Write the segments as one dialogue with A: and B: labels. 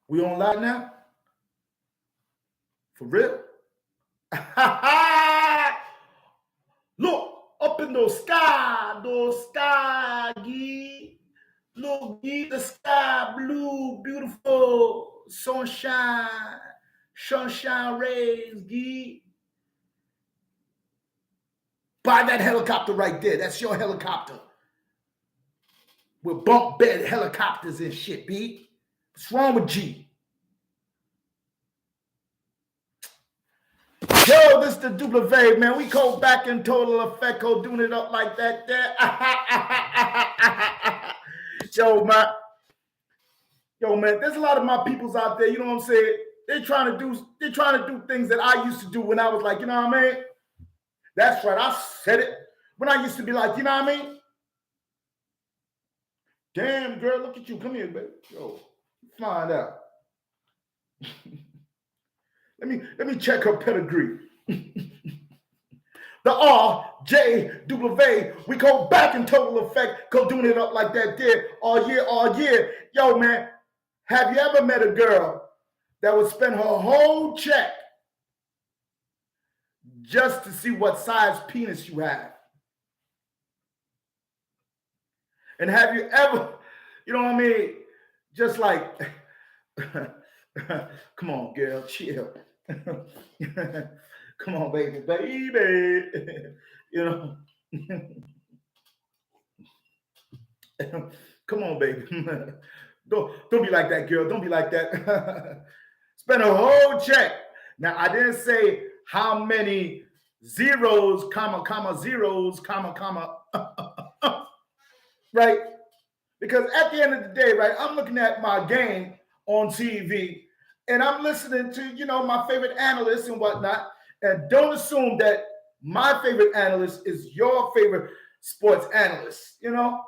A: We on live now? For real? Look up in those sky, gee. Look, gee, the sky blue, beautiful sunshine rays, gee. Buy that helicopter right there. That's your helicopter. With bunk bed helicopters and shit, B. What's wrong with G? Yo, this the W, man. We go back in total effect, doing it up like that there. Yo, man, there's a lot of my peoples out there, you know what I'm saying? They're trying to do things that I used to do when I was like, you know what I mean? That's right, I said it. When I used to be like, you know what I mean? Damn, girl, look at you. Come here, baby. Yo, find out. Let me check her pedigree. The RJW, we go back in total effect, go doing it up like that there all year. Yo, man, have you ever met a girl that would spend her whole check just to see what size penis you have? And have you ever, you know what I mean, just like, come on, girl, chill. Come on, baby. You know. Come on, baby. Don't be like that, girl. Don't be like that. Spend a whole check. Now, I didn't say how many zeros, zeros, right? Because at the end of the day, right, I'm looking at my game on TV and I'm listening to, you know, my favorite analysts and whatnot. And don't assume that my favorite analyst is your favorite sports analyst, you know?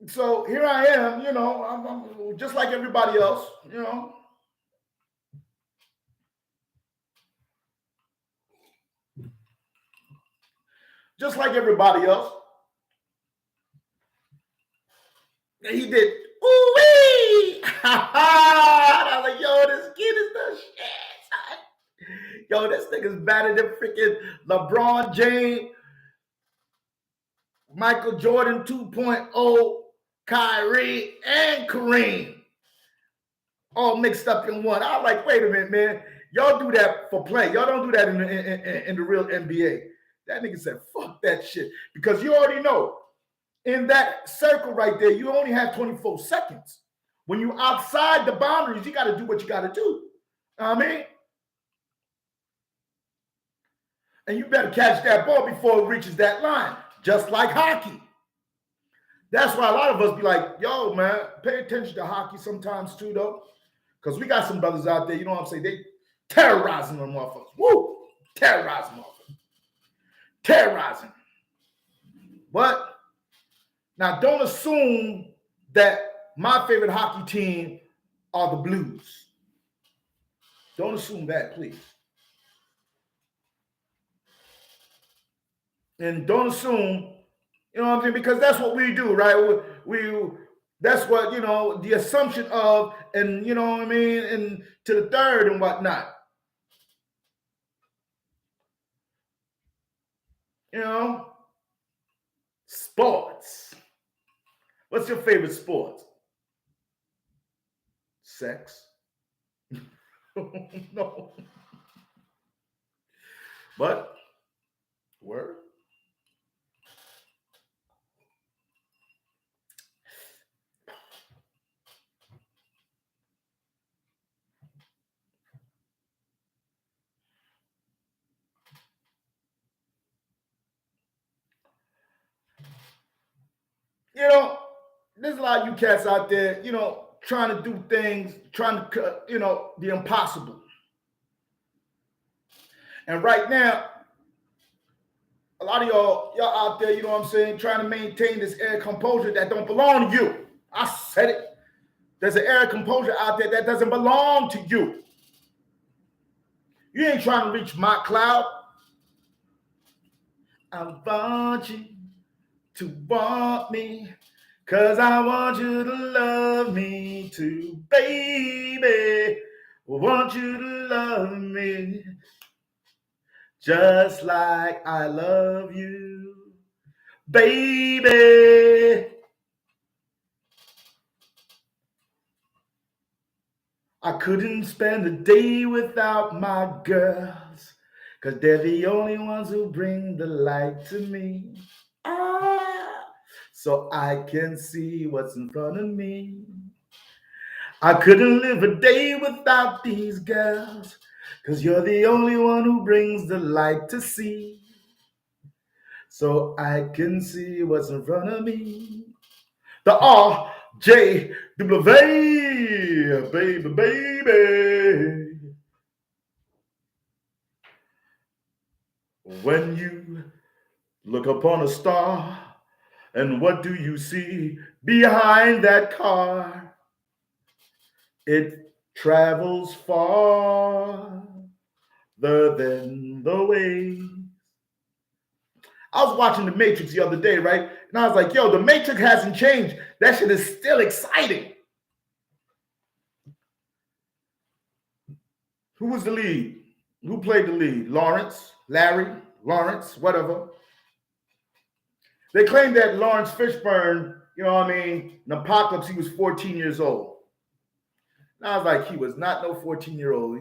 A: So here I am, you know, I'm just like everybody else, you know. Just like everybody else. And he did, ooh-wee! I was like, yo, this kid is the shit. Yo, this nigga's better than freaking LeBron James, Michael Jordan 2.0, Kyrie, and Kareem. All mixed up in one. I was like, wait a minute, man. Y'all do that for play. Y'all don't do that in the real NBA. That nigga said, fuck that shit. Because you already know, in that circle right there, you only have 24 seconds. When you're outside the boundaries, you got to do what you got to do. You know what I mean? And you better catch that ball before it reaches that line, just like hockey. That's why a lot of us be like, yo, man, pay attention to hockey sometimes too, though. Because we got some brothers out there, you know what I'm saying? They terrorizing them motherfuckers. Woo! Terrorizing motherfuckers. Terrorizing. But now don't assume that my favorite hockey team are the Blues. Don't assume that, please. And don't assume, you know what I'm saying? Because that's what we do, right? That's what, you know, the assumption of, and you know what I mean, and to the third and whatnot. You know? Sports. What's your favorite sport? Sex. No. But, word. You know, there's a lot of you cats out there, you know, trying to do things, trying to, you know, the impossible. And right now, a lot of y'all out there, you know what I'm saying, trying to maintain this air composure that don't belong to you. I said it. There's an air composure out there that doesn't belong to you. You ain't trying to reach my cloud. I want you to want me. 'Cause I want you to love me too, baby. Want you to love me just like I love you, baby. I couldn't spend a day without my girls, 'cause they're the only ones who bring the light to me. Ah, so I can see what's in front of me. I couldn't live a day without these girls, 'cause you're the only one who brings the light to see. So I can see what's in front of me. The RJW, baby, baby. When you look upon a star, and what do you see behind that car? It travels farther than the way. I was watching The Matrix the other day, right? And I was like, yo, The Matrix hasn't changed. That shit is still exciting. Who was the lead? Who played the lead? Larry, Lawrence, whatever. They claim that Lawrence Fishburne, you know what I mean, in Apocalypse, he was 14 years old. And I was like, he was not no 14-year-old.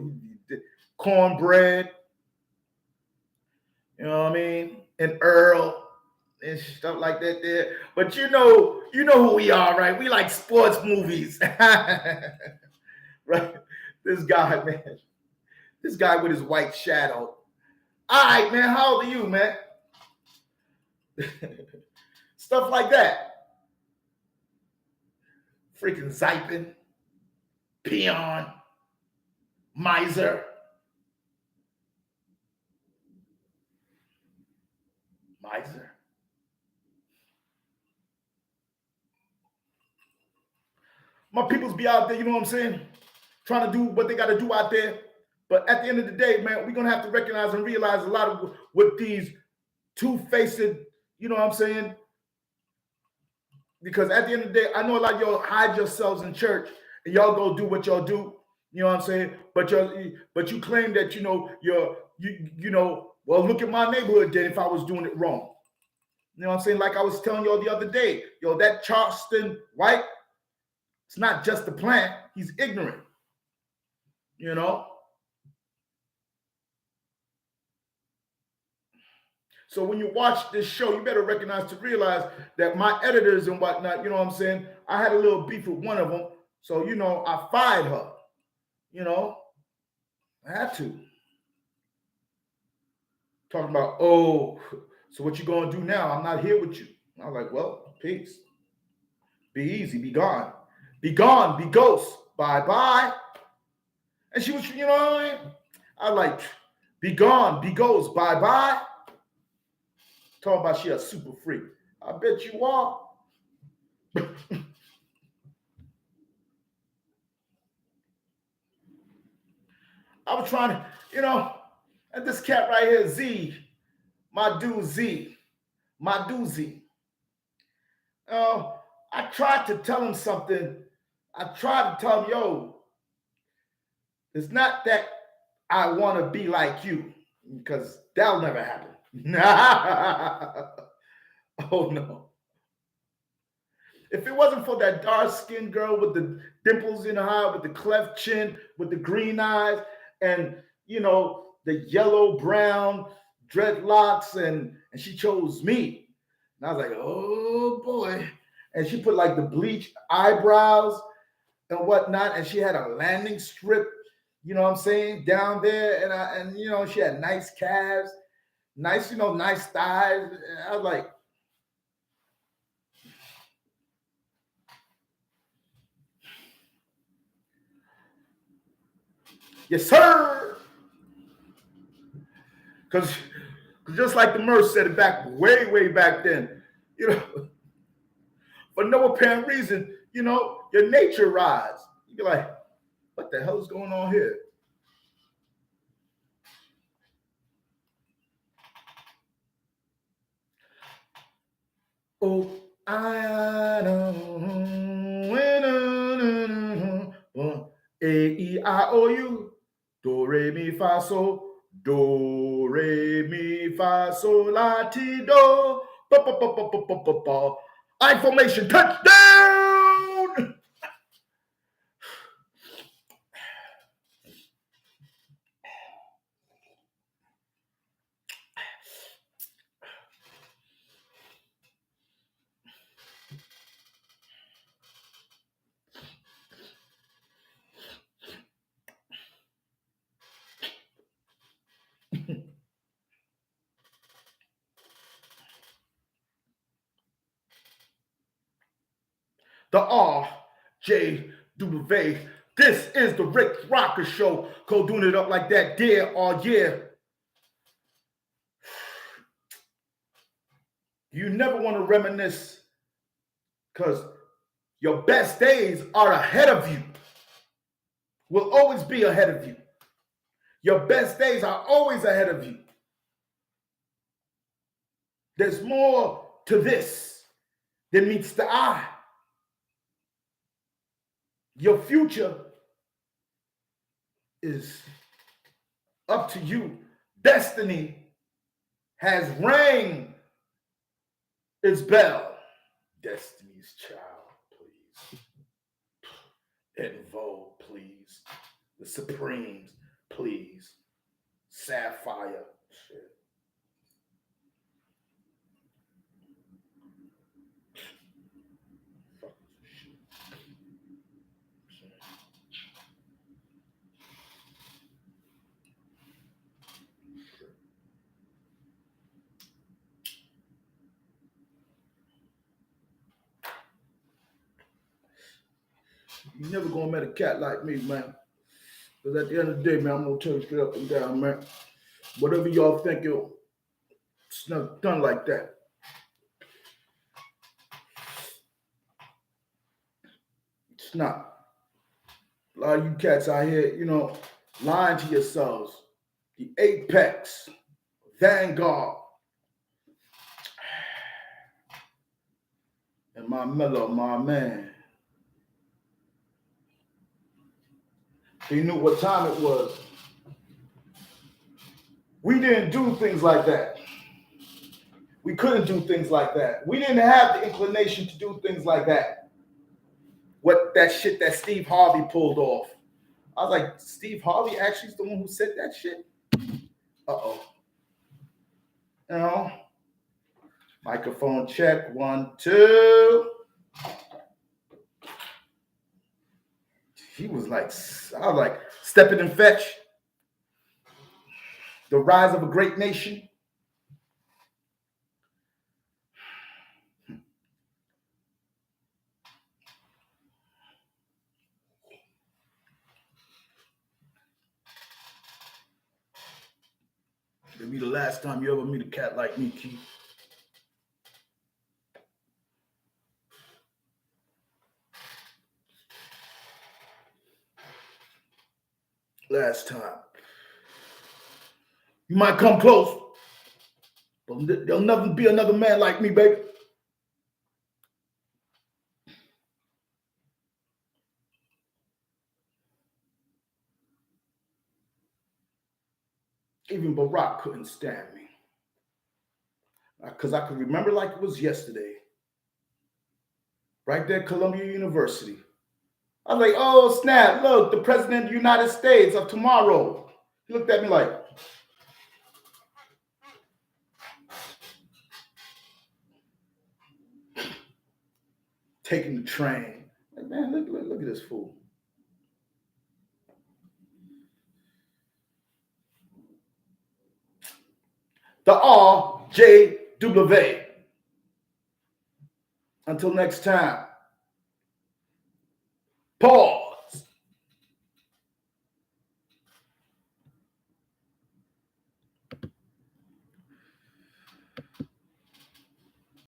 A: Cornbread, you know what I mean? And Earl and stuff like that there. But you know who we are, right? We like sports movies. Right? This guy, man. This guy with his white shadow. All right, man, how old are you, man? Stuff like that. Freaking Zypin, Peon, Miser. Miser. My peoples be out there, you know what I'm saying? Trying to do what they got to do out there. But at the end of the day, man, we're going to have to recognize and realize a lot of what these two-faced, you know what I'm saying? Because at the end of the day, I know a lot of y'all hide yourselves in church and y'all go do what y'all do. You know what I'm saying? But you claim that you know, well, look at my neighborhood then if I was doing it wrong. You know what I'm saying? Like I was telling y'all the other day, yo, that Charleston White, it's not just a plant, he's ignorant. You know? So when you watch this show, you better recognize to realize that my editors and whatnot, you know what I'm saying? I had a little beef with one of them. So, you know, I fired her. You know, I had to. Talking about, oh, so what you gonna do now? I'm not here with you. I was like, well, peace. Be easy, be gone. Be gone, be ghost. Bye-bye. And she was, you know what I mean? I like, be gone, be ghost, bye-bye. Talking about she a super freak. I bet you are. I was trying to, you know, and this cat right here, Z, my dude Z, my doozy. I tried to tell him something. I tried to tell him, yo, it's not that I want to be like you, because that'll never happen. Oh no. If it wasn't for that dark-skinned girl with the dimples in her eye, with the cleft chin, with the green eyes, and you know, the yellow brown dreadlocks, and she chose me. And I was like, oh boy. And she put like the bleach eyebrows and whatnot, and she had a landing strip, you know what I'm saying, down there, and you know, she had nice calves, nice, you know, nice thighs. And I was like, yes, sir. Because just like the Merce said it back way back then, you know, for no apparent reason, you know, your nature rise. You be like, what the hell is going on here? Oh, I know owe you. Do, re, mi, fa, sol. Do, re, mi, fa, sol, la, ti, do. Ba, ba, ba, ba, ba, ba, ba, ba. I formation, touchdown! The RJW. This is the Rick Rocker Show. Go doing it up like that, dear, all year. You never want to reminisce because your best days are ahead of you. Will always be ahead of you. Your best days are always ahead of you. There's more to this than meets the eye. Your future is up to you. Destiny has rang its bell. Destiny's Child, please. En Vogue, please. The Supremes, please. Sapphire, shit. You never gonna meet a cat like me, man. Because at the end of the day, man, I'm gonna tell you straight up and down, man. Whatever y'all think, it's not done like that. It's not. A lot of you cats out here, lying to yourselves. The apex, vanguard, and my mellow, my man. He knew what time it was. We didn't do things like that. We couldn't do things like that. We didn't have the inclination to do things like that. What that shit that Steve Harvey pulled off. I was like, Steve Harvey actually is the one who said that shit? Uh-oh. Microphone check, 1, 2. I was like, step it and fetch. The rise of a great nation. It'll be the last time you ever meet a cat like me, Keith. Last time. You might come close, but there'll never be another man like me, baby. Even Barack couldn't stand me. Because I could remember like it was yesterday. Right there at Columbia University. I was like, oh, snap, look, the President of the United States of tomorrow. He looked at me like, taking the train. Like, man, look at this fool. The RJW. Until next time. Pause.